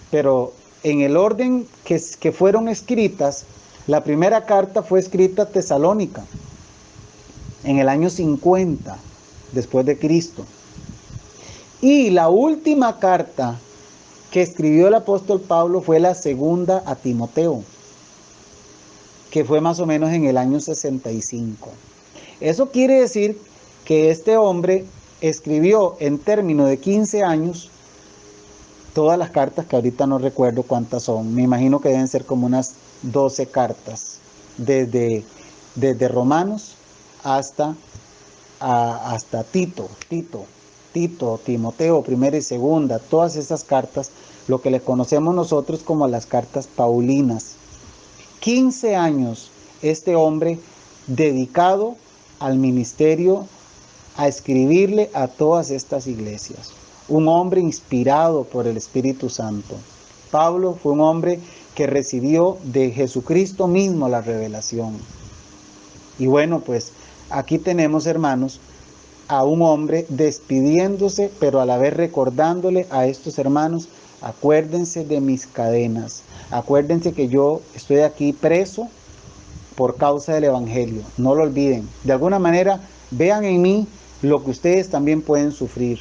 Pero en el orden que fueron escritas, la primera carta fue escrita a Tesalónica, en el año 50, después de Cristo. Y la última carta que escribió el apóstol Pablo fue la segunda a Timoteo, que fue más o menos en el año 65. Eso quiere decir que este hombre escribió en términos de 15 años todas las cartas, que ahorita no recuerdo cuántas son. Me imagino que deben ser como unas 12 cartas, desde Romanos hasta Tito, Timoteo, primera y segunda, todas esas cartas, lo que le conocemos nosotros como las cartas paulinas. 15 años este hombre dedicado al ministerio, a escribirle a todas estas iglesias. Un hombre inspirado por el Espíritu Santo. Pablo fue un hombre que recibió de Jesucristo mismo la revelación. Y bueno, pues aquí tenemos, hermanos, a un hombre despidiéndose, pero a la vez recordándole a estos hermanos: acuérdense de mis cadenas, acuérdense que yo estoy aquí preso por causa del Evangelio, no lo olviden. De alguna manera, vean en mí lo que ustedes también pueden sufrir: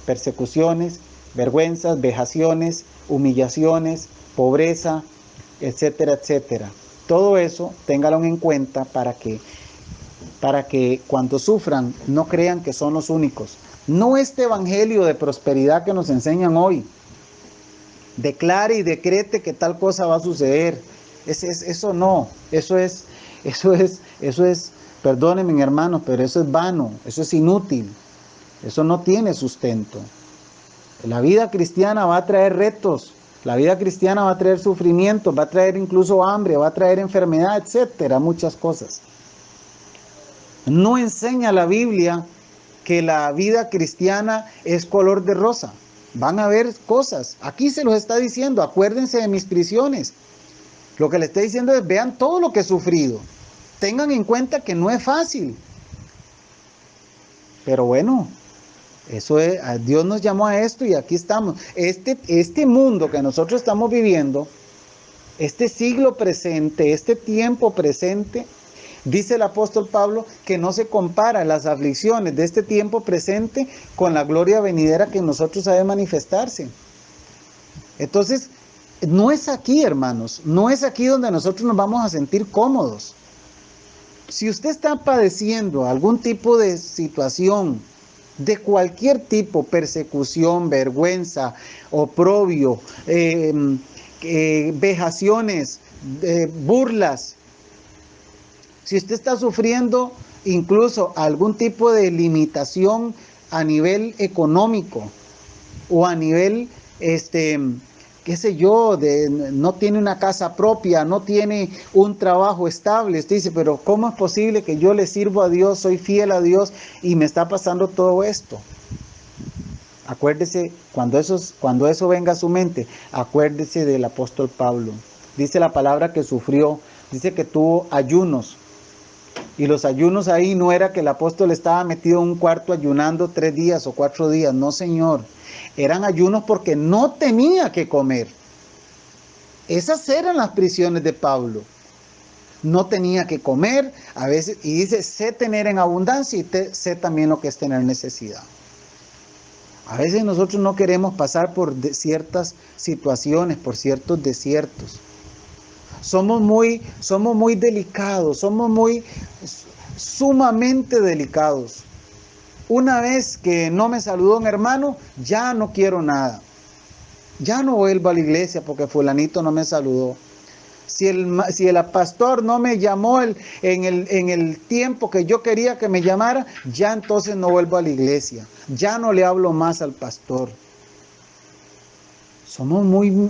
persecuciones, vergüenzas, vejaciones, humillaciones, pobreza, etcétera, etcétera. Todo eso, ténganlo en cuenta para que cuando sufran no crean que son los únicos. No este evangelio de prosperidad que nos enseñan hoy. Declare y decrete que tal cosa va a suceder. Eso no, eso es, perdónenme hermanos, pero eso es vano, eso es inútil, eso no tiene sustento. La vida cristiana va a traer retos, la vida cristiana va a traer sufrimiento, va a traer incluso hambre, va a traer enfermedad, etcétera, muchas cosas. No enseña la Biblia que la vida cristiana es color de rosa. Van a haber cosas. Aquí se los está diciendo: acuérdense de mis prisiones. Lo que le está diciendo es: vean todo lo que he sufrido. Tengan en cuenta que no es fácil. Pero bueno, eso es, Dios nos llamó a esto y aquí estamos. Este mundo que nosotros estamos viviendo, este siglo presente, este tiempo presente, dice el apóstol Pablo que no se compara las aflicciones de este tiempo presente con la gloria venidera que en nosotros ha de manifestarse. Entonces, no es aquí, hermanos, no es aquí donde nosotros nos vamos a sentir cómodos. Si usted está padeciendo algún tipo de situación, de cualquier tipo, persecución, vergüenza, oprobio, vejaciones, burlas, si usted está sufriendo incluso algún tipo de limitación a nivel económico o a nivel, qué sé yo, no tiene una casa propia, no tiene un trabajo estable, usted dice: pero ¿cómo es posible que yo le sirvo a Dios, soy fiel a Dios y me está pasando todo esto? Acuérdese, cuando eso venga a su mente, acuérdese del apóstol Pablo. Dice la palabra que sufrió, dice que tuvo ayunos. Y los ayunos ahí no era que el apóstol estaba metido en un cuarto ayunando 3 días o 4 días, no, señor. Eran ayunos porque no tenía que comer. Esas eran las prisiones de Pablo. no tenía que comer, a veces, y dice, sé tener en abundancia y sé también lo que es tener necesidad. A veces nosotros no queremos pasar por ciertas situaciones, por ciertos desiertos. Somos muy delicados, somos sumamente delicados. Una vez que no me saludó un hermano, ya no quiero nada. Ya no vuelvo a la iglesia porque fulanito no me saludó. Si el pastor no me llamó en el tiempo que yo quería que me llamara, ya entonces no vuelvo a la iglesia. Ya no le hablo más al pastor.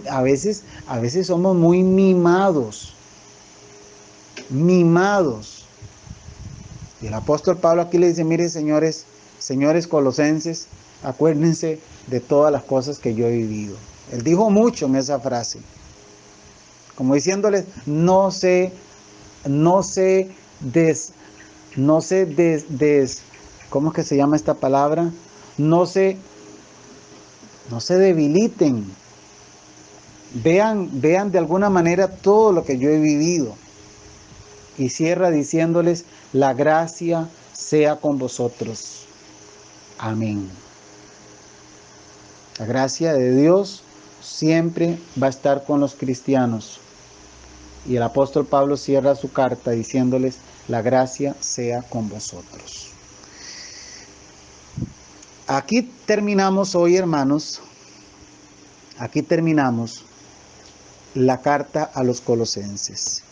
A veces somos muy mimados. Mimados. Y el apóstol Pablo aquí le dice, mire señores colosenses, acuérdense de todas las cosas que yo he vivido. Él dijo mucho en esa frase. Como diciéndoles, ¿cómo es que se llama esta palabra? No se debiliten. Vean de alguna manera todo lo que yo he vivido. Y cierra diciéndoles, la gracia sea con vosotros. Amén. La gracia de Dios siempre va a estar con los cristianos. Y el apóstol Pablo cierra su carta diciéndoles, la gracia sea con vosotros. Aquí terminamos hoy, hermanos. Aquí terminamos la carta a los colosenses.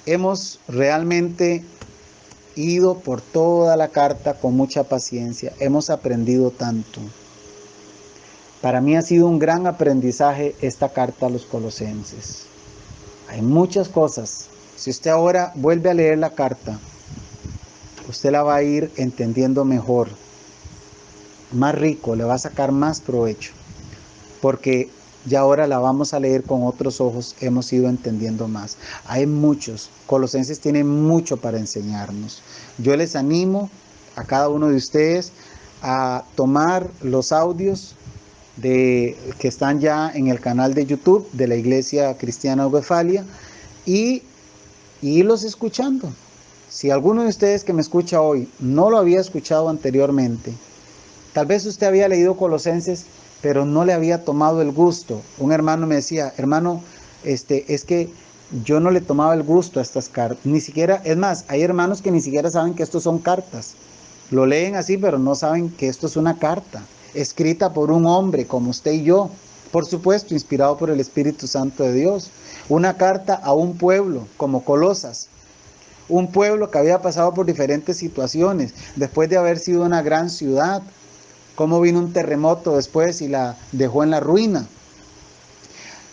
Hemos realmente ido por toda la carta con mucha paciencia. Hemos aprendido tanto. Para mí ha sido un gran aprendizaje esta carta a los colosenses. Hay muchas cosas. Si usted ahora vuelve a leer la carta, usted la va a ir entendiendo mejor, más rico, le va a sacar más provecho. Porque ya ahora la vamos a leer con otros ojos, hemos ido entendiendo más. Hay muchos, Colosenses tiene mucho para enseñarnos. Yo les animo a cada uno de ustedes a tomar los audios que están ya en el canal de YouTube de la Iglesia Cristiana Westfalia y irlos escuchando. Si alguno de ustedes que me escucha hoy no lo había escuchado anteriormente, tal vez usted había leído Colosenses, pero no le había tomado el gusto. Un hermano me decía, hermano, es que yo no le tomaba el gusto a estas cartas. Ni siquiera, es más, hay hermanos que ni siquiera saben que estos son cartas. Lo leen así, pero no saben que esto es una carta, escrita por un hombre como usted y yo. Por supuesto, inspirado por el Espíritu Santo de Dios. Una carta a un pueblo como Colosas. Un pueblo que había pasado por diferentes situaciones, después de haber sido una gran ciudad. Cómo vino un terremoto después y la dejó en la ruina.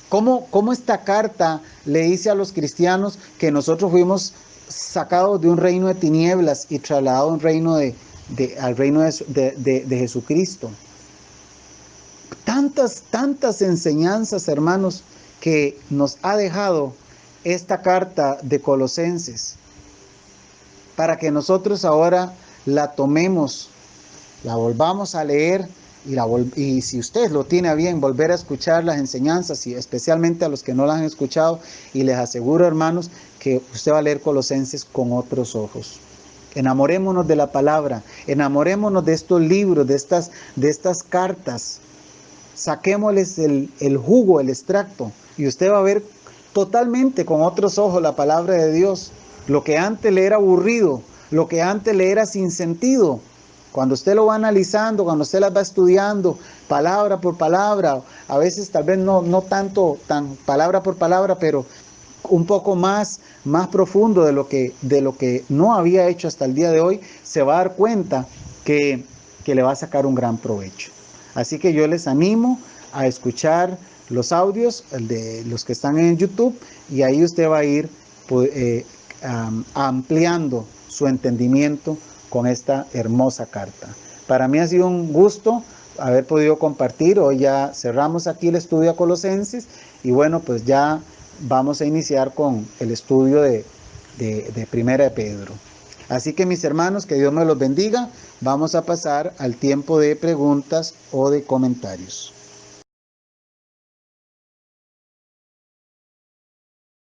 Cómo esta carta le dice a los cristianos que nosotros fuimos sacados de un reino de tinieblas y trasladados a un reino al reino de Jesucristo. Tantas enseñanzas, hermanos, que nos ha dejado esta carta de Colosenses, para que nosotros ahora la tomemos, la volvamos a leer y si usted lo tiene a bien volver a escuchar las enseñanzas, y especialmente a los que no las han escuchado, y les aseguro, hermanos, que usted va a leer Colosenses con otros ojos. Enamorémonos de la palabra, enamorémonos de estos libros, de estas cartas. Saquémosles el jugo, el extracto, y usted va a ver totalmente con otros ojos la palabra de Dios. Lo que antes le era aburrido, lo que antes le era sin sentido, cuando usted lo va analizando, cuando usted las va estudiando, palabra por palabra, a veces tal vez no tanto tan palabra por palabra, pero un poco más profundo de lo que no había hecho hasta el día de hoy, se va a dar cuenta que le va a sacar un gran provecho. Así que yo les animo a escuchar los audios de los que están en YouTube, y ahí usted va a ir ampliando su entendimiento con esta hermosa carta. Para mí ha sido un gusto haber podido compartir. Hoy ya cerramos aquí el estudio a Colosenses y bueno, pues ya vamos a iniciar con el estudio de Primera de Pedro. Así que mis hermanos, que Dios me los bendiga. Vamos a pasar al tiempo de preguntas o de comentarios.